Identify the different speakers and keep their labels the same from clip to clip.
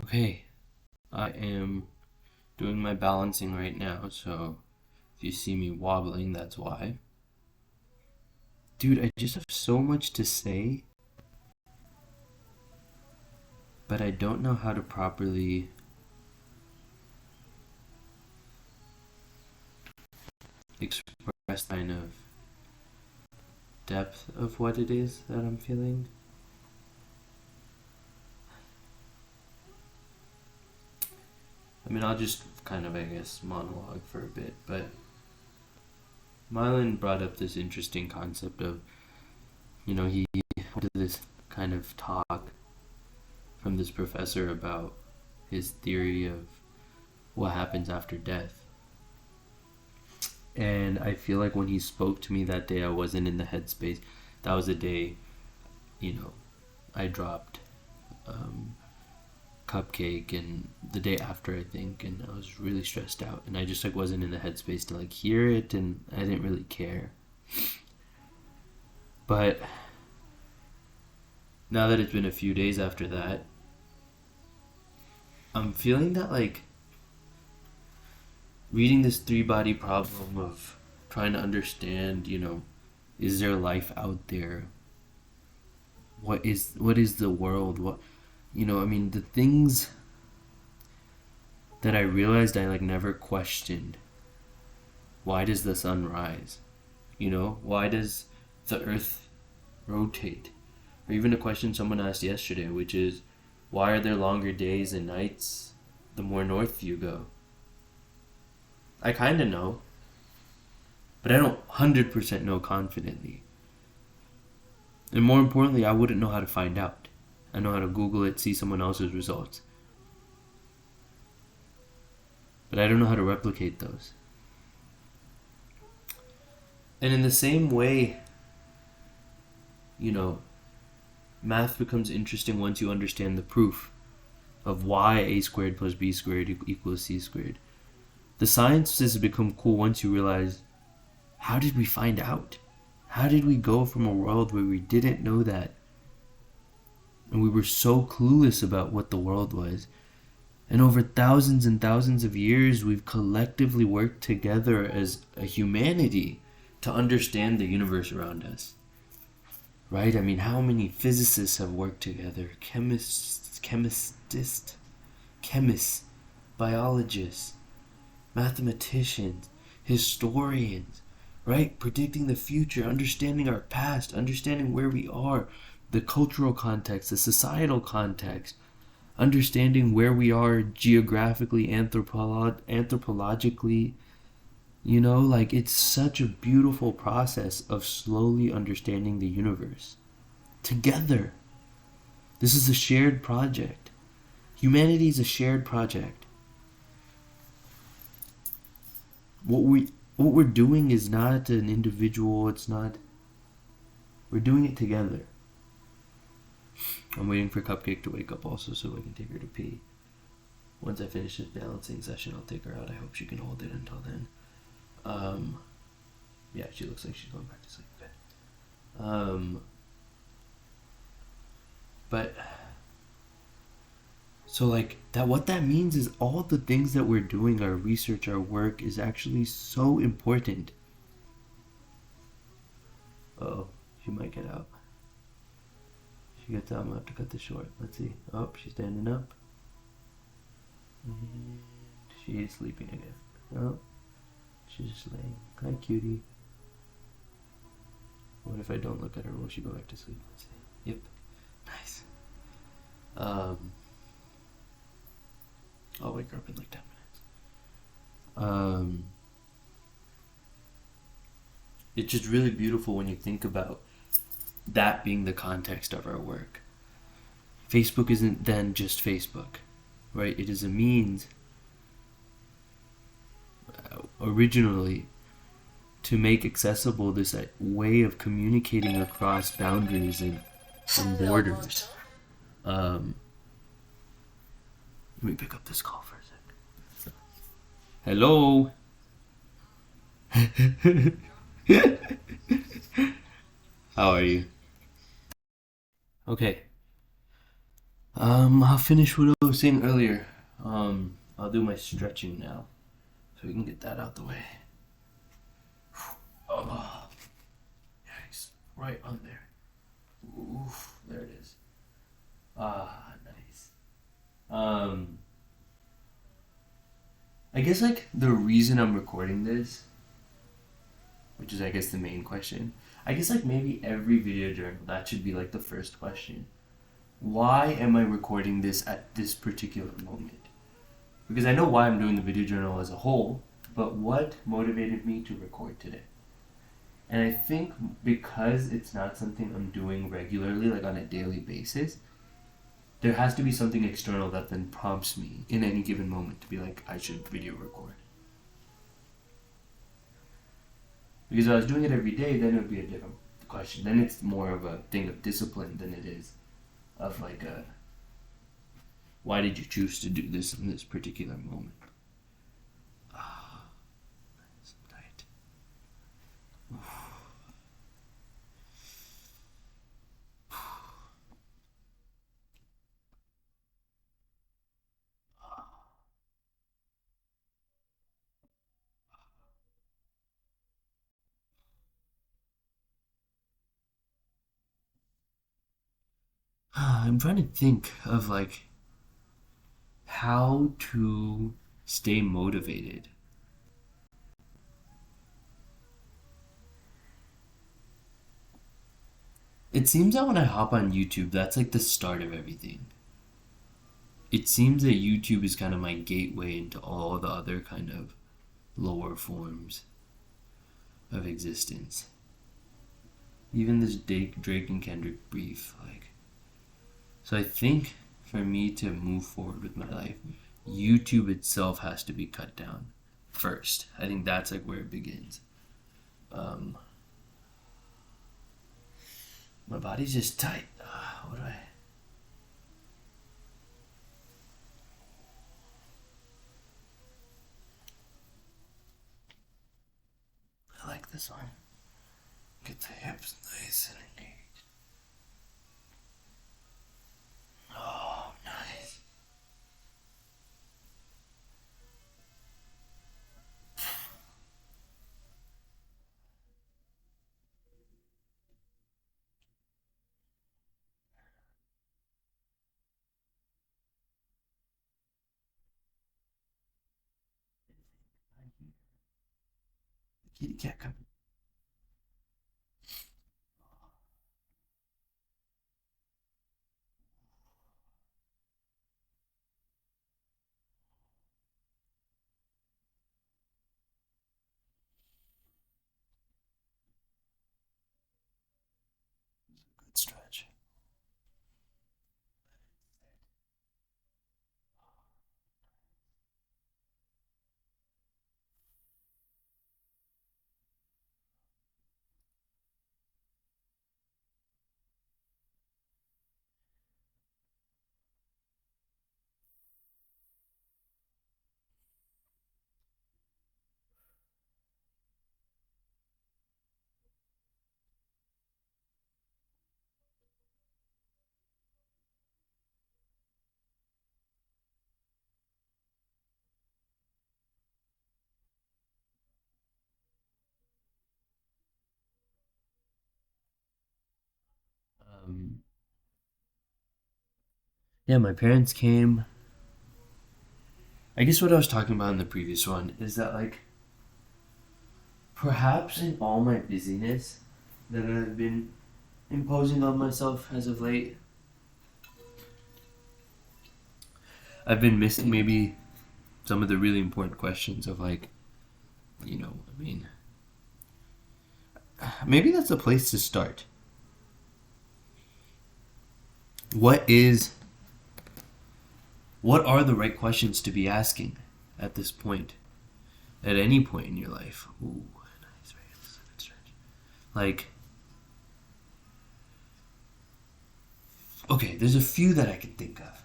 Speaker 1: Okay, I am doing my balancing right now, so if you see me wobbling, that's why. Dude, I just have so much to say, but I don't know how to properly express kind of depth of what it is that I'm feeling. I mean, I'll just kind of, I guess, monologue for a bit, but Mylan brought up this interesting concept of, he went to this kind of talk from this professor about his theory of what happens after death. And I feel like when he spoke to me that day, I wasn't in the headspace. That was the day, you know, I dropped um, Cupcake, and the day after, I think, and I was really stressed out, and I just like wasn't in the headspace to like hear it, and I didn't really care. But now that it's been a few days after that, I'm feeling that like reading this three body problem of trying to understand, is there life out there? What is the world? I mean, the things that I realized I like never questioned. Why does the sun rise? Why does the earth rotate? Or even a question someone asked yesterday, which is, why are there longer days and nights the more north you go? I kind of know, but I don't 100% know confidently. And more importantly, I wouldn't know how to find out. I know how to Google it, see someone else's results. But I don't know how to replicate those. And in the same way, you know, math becomes interesting once you understand the proof of why a squared plus b squared equals c squared. The sciences become cool once you realize, how did we find out? How did we go from a world where we didn't know that, and we were so clueless about what the world was, and over thousands and thousands of years we've collectively worked together as a humanity to understand the universe around us? Right? I mean, how many physicists have worked together? Chemists, biologists, mathematicians, historians, right? Predicting the future, understanding our past, understanding where we are, the cultural context, the societal context, understanding where we are geographically, anthropologically. It's such a beautiful process of slowly understanding the universe together. This is a shared project. Humanity is a shared project. What we're doing is not an individual. It's not. We're doing it together. I'm waiting for Cupcake to wake up also so I can take her to pee. Once I finish this balancing session, I'll take her out. I hope she can hold it until then. Yeah, she looks like she's going back to sleep. Okay. But so like that, what that means is all the things that we're doing, our research, our work, is actually so important. Oh, she might get out. She gets out. I'm gonna have to cut this short. Let's see. Oh, she's standing up. And she is sleeping again. Oh, she's just laying. Hi, cutie. What if I don't look at her? Will she go back to sleep? Let's see. Yep. Nice. I'll wake her up in like 10 minutes. It's just really beautiful when you think about that being the context of our work. Facebook isn't then just Facebook, right? It is a means originally to make accessible this way of communicating across boundaries and borders. Let me pick up this call for a sec. Hello? How are you? Okay. I'll finish what I was saying earlier. I'll do my stretching now, so we can get that out the way. Oh, nice, right on there. Oof, there it is. Ah, nice. Um, I guess like the reason I'm recording this, which is I guess the main question. I guess like maybe every video journal that should be like the first question. Why am I recording this at this particular moment? Because I know why I'm doing the video journal as a whole, but what motivated me to record today? And I think because it's not something I'm doing regularly, like on a daily basis, there has to be something external that then prompts me in any given moment to be like, I should video record. Because if I was doing it every day, then it would be a different question. Then it's more of a thing of discipline than it is of like a, why did you choose to do this in this particular moment? Ah, nice and tight. I'm trying to think of like how to stay motivated. It seems that when I hop on YouTube, that's like the start of everything. It seems that YouTube is kind of my gateway into all the other kind of lower forms of existence. Even this Drake and Kendrick brief, like. So I think for me to move forward with my life, YouTube itself has to be cut down first. I think that's like where it begins. Um, my body's just tight. What do I like this one. Get the hips nice and engaged. Oh, nice. The kitty cat coming. Good stretch. Um, yeah, my parents came. I guess what I was talking about in the previous one is that, like, perhaps in all my busyness that I've been imposing on myself as of late, I've been missing maybe some of the really important questions of, like, I mean, maybe that's a place to start. What is, what are the right questions to be asking at this point, at any point in your life? Ooh, nice, very good stretch. Like, okay, there's a few that I can think of.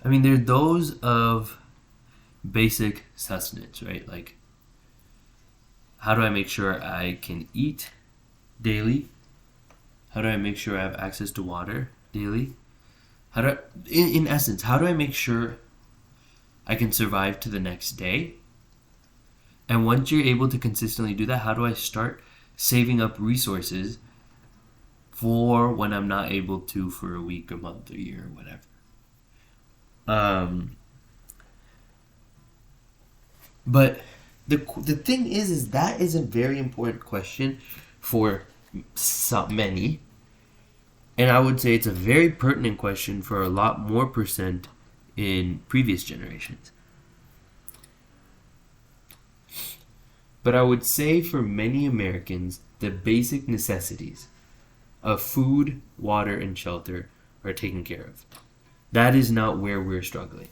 Speaker 1: I mean, there are those of basic sustenance, right? Like, how do I make sure I can eat daily? How do I make sure I have access to water daily? How do I, in essence, how do I make sure I can survive to the next day? And once you're able to consistently do that, how do I start saving up resources for when I'm not able to for a week, a month, a year, whatever? Um, but the thing is that is a very important question for many, and I would say it's a very pertinent question for a lot more percent in previous generations. But I would say for many Americans, the basic necessities of food, water, and shelter are taken care of. That is not where we're struggling.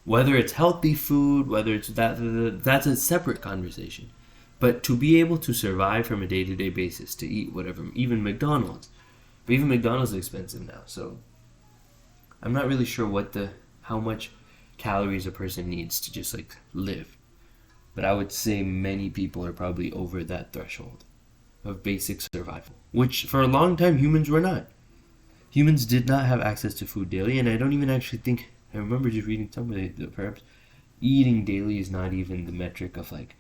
Speaker 1: Whether it's healthy food, whether it's that's a separate conversation. But to be able to survive from a day-to-day basis, to eat whatever, even McDonald's. But even McDonald's is expensive now, so I'm not really sure how much calories a person needs to just like live. But I would say many people are probably over that threshold of basic survival, which for a long time humans were not. Humans did not have access to food daily, and I don't even actually think, I remember just reading somewhere that perhaps eating daily is not even the metric of like,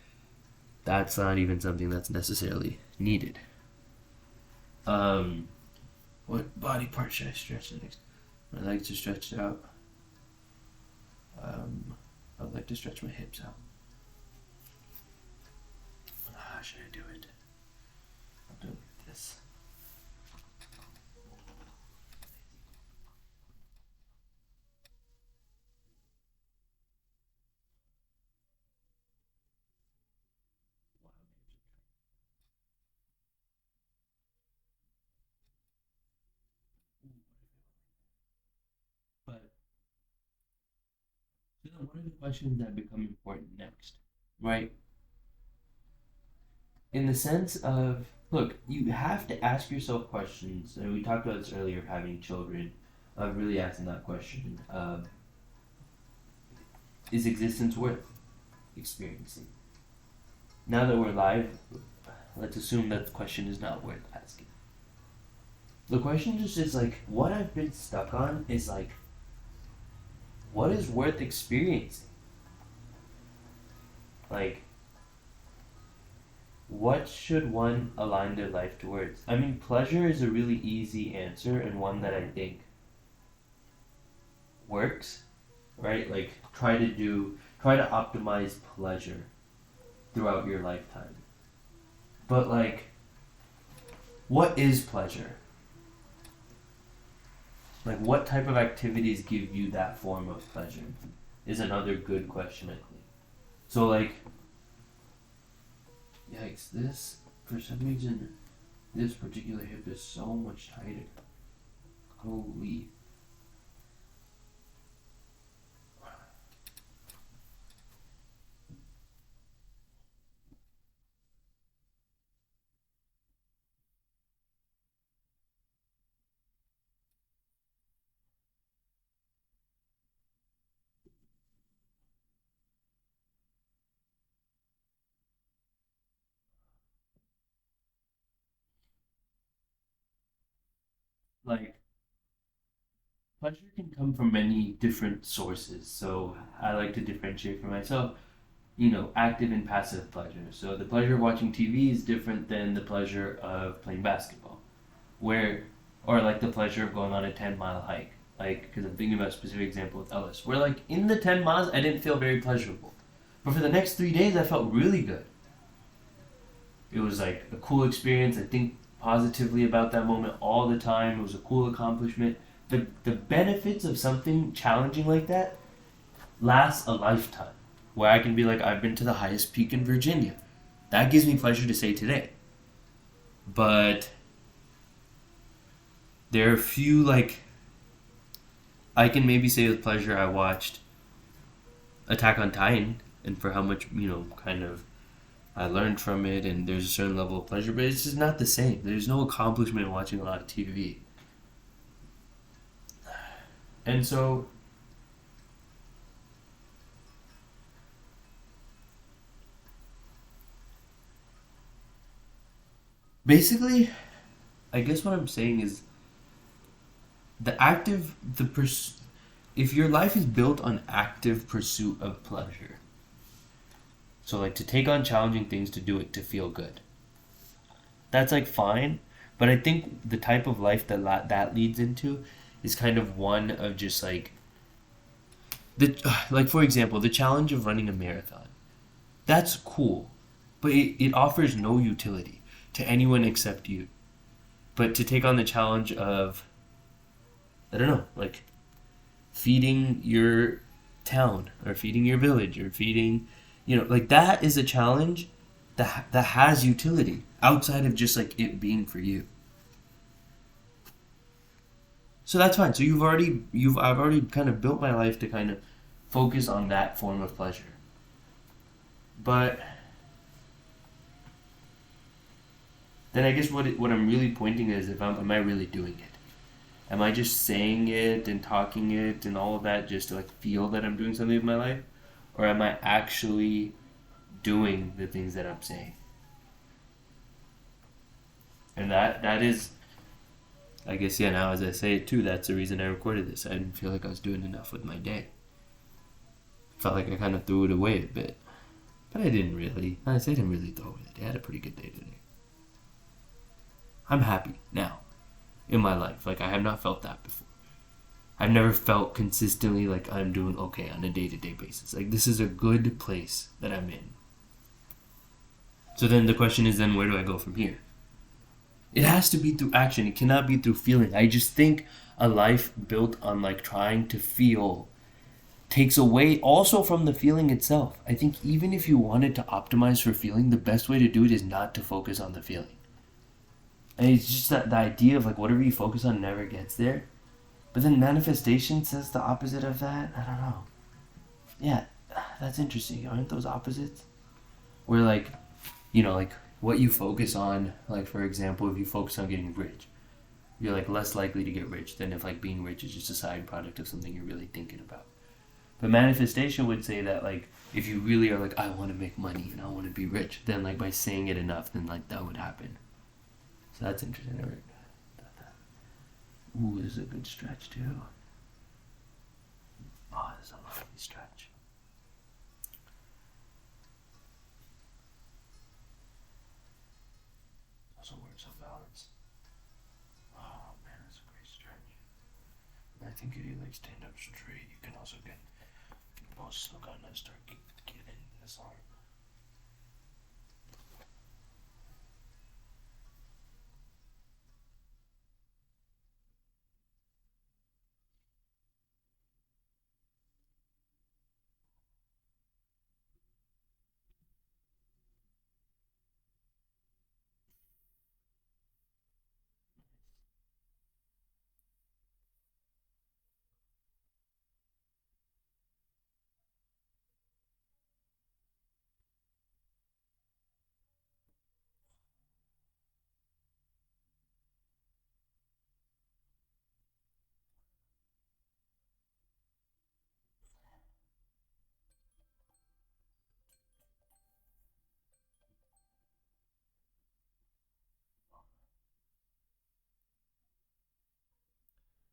Speaker 1: that's not even something that's necessarily needed. What body part should I stretch next? My legs are stretched out. I'd like to stretch my hips out. How should I do it? I'll do it like this. But then what are the questions that become important next? Right? In the sense of, look, you have to ask yourself questions, and we talked about this earlier, having children, of really asking that question of, is existence worth experiencing? Now that we're live, let's assume that the question is not worth asking. The question just is like, what I've been stuck on is like, what is worth experiencing? Like, what should one align their life towards? I mean, pleasure is a really easy answer and one that I think works, right? Like, try to optimize pleasure throughout your lifetime. But like, what is pleasure? Like, what type of activities give you that form of pleasure is another good question, I think. So like, yikes, this, for some reason, this particular hip is so much tighter. Holy. Like, pleasure can come from many different sources. So I like to differentiate for myself, active and passive pleasure. So the pleasure of watching TV is different than the pleasure of playing basketball, or like the pleasure of going on a 10-mile hike. Like, because I'm thinking about a specific example with Ellis, where like in the 10 miles, I didn't feel very pleasurable. But for the next 3 days, I felt really good. It was like a cool experience. I think positively about that moment all the time. It was a cool accomplishment. The benefits of something challenging like that lasts a lifetime. Where I can be like, I've been to the highest peak in Virginia. That gives me pleasure to say today. But there are a few, like, I can maybe say with pleasure I watched Attack on Titan, and for how much, kind of I learned from it, and there's a certain level of pleasure, but it's just not the same. There's no accomplishment in watching a lot of TV. And so, Basically, I guess what I'm saying is if your life is built on active pursuit of pleasure, so like to take on challenging things to do it to feel good, that's like fine. But I think the type of life that leads into is kind of one of just like the like for example the challenge of running a marathon. That's cool, but it offers no utility to anyone except you. But to take on the challenge of, I don't know, like feeding your town or feeding your village or feeding, like that is a challenge that has utility outside of just like it being for you. So that's fine. So I've already kind of built my life to kind of focus on that form of pleasure. But then I guess what I'm really pointing at is am I really doing it? Am I just saying it and talking it and all of that just to like feel that I'm doing something with my life? Or am I actually doing the things that I'm saying? And that is, I guess, yeah, now as I say it too, that's the reason I recorded this. I didn't feel like I was doing enough with my day. Felt like I kind of threw it away a bit. But I didn't really. I didn't really throw away the day. I had a pretty good day today. I'm happy now in my life. Like, I have not felt that before. I've never felt consistently like I'm doing okay on a day-to-day basis. Like, this is a good place that I'm in. So then the question is, then where do I go from here? It has to be through action. It cannot be through feeling. I just think a life built on like trying to feel takes away also from the feeling itself. I think even if you wanted to optimize for feeling, the best way to do it is not to focus on the feeling. And it's just that the idea of like whatever you focus on never gets there. But then manifestation says the opposite of that. I don't know. Yeah, that's interesting. Aren't those opposites? Where like, like what you focus on, like for example, if you focus on getting rich, you're like less likely to get rich than if like being rich is just a side product of something you're really thinking about. But manifestation would say that like if you really are like, I want to make money and I want to be rich, then like by saying it enough, then like that would happen. So that's interesting. Ooh, this is a good stretch too. Oh, this is a lovely stretch. Also works on balance. Oh man, that's a great stretch. And I think if you like stand up straight, you can also get most look on and start getting this arm.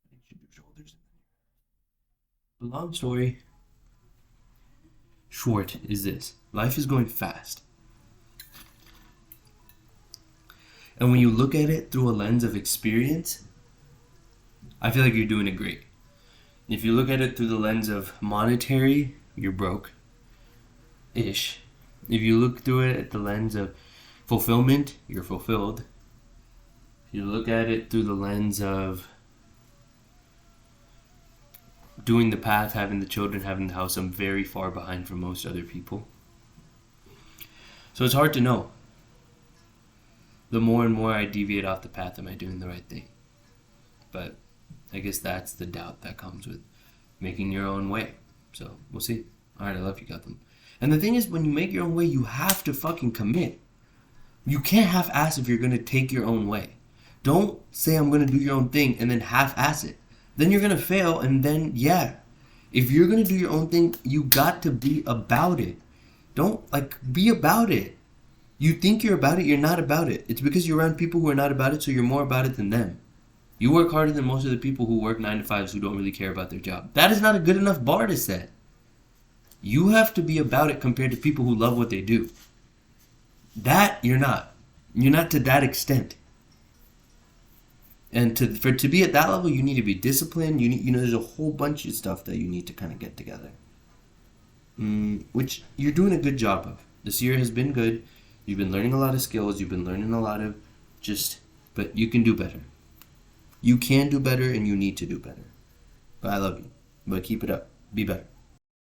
Speaker 1: I think you should do shoulders. The long story short is this: life is going fast. And when you look at it through a lens of experience, I feel like you're doing it great. If you look at it through the lens of monetary, you're broke-ish. If you look through it at the lens of fulfillment, you're fulfilled. If you look at it through the lens of doing the path, having the children, having the house, I'm very far behind from most other people. So it's hard to know. The more and more I deviate off the path, am I doing the right thing? But I guess that's the doubt that comes with making your own way. So we'll see. Alright, I love you, Gotham. And the thing is, when you make your own way, you have to fucking commit. You can't half-ass if you're going to take your own way. Don't say I'm going to do your own thing and then half-ass it. Then you're going to fail, and then, yeah. If you're going to do your own thing, you got to be about it. Don't, be about it. You think you're about it, you're not about it. It's because you're around people who are not about it, so you're more about it than them. You work harder than most of the people who work 9 to 5s who don't really care about their job. That is not a good enough bar to set. You have to be about it compared to people who love what they do. That you're not. You're not to that extent. And to be at that level, you need to be disciplined. There's a whole bunch of stuff that you need to kind of get together. Which you're doing a good job of. This year has been good. You've been learning a lot of skills. You've been learning a lot of but you can do better. You can do better and you need to do better. But I love you. But keep it up. Be better.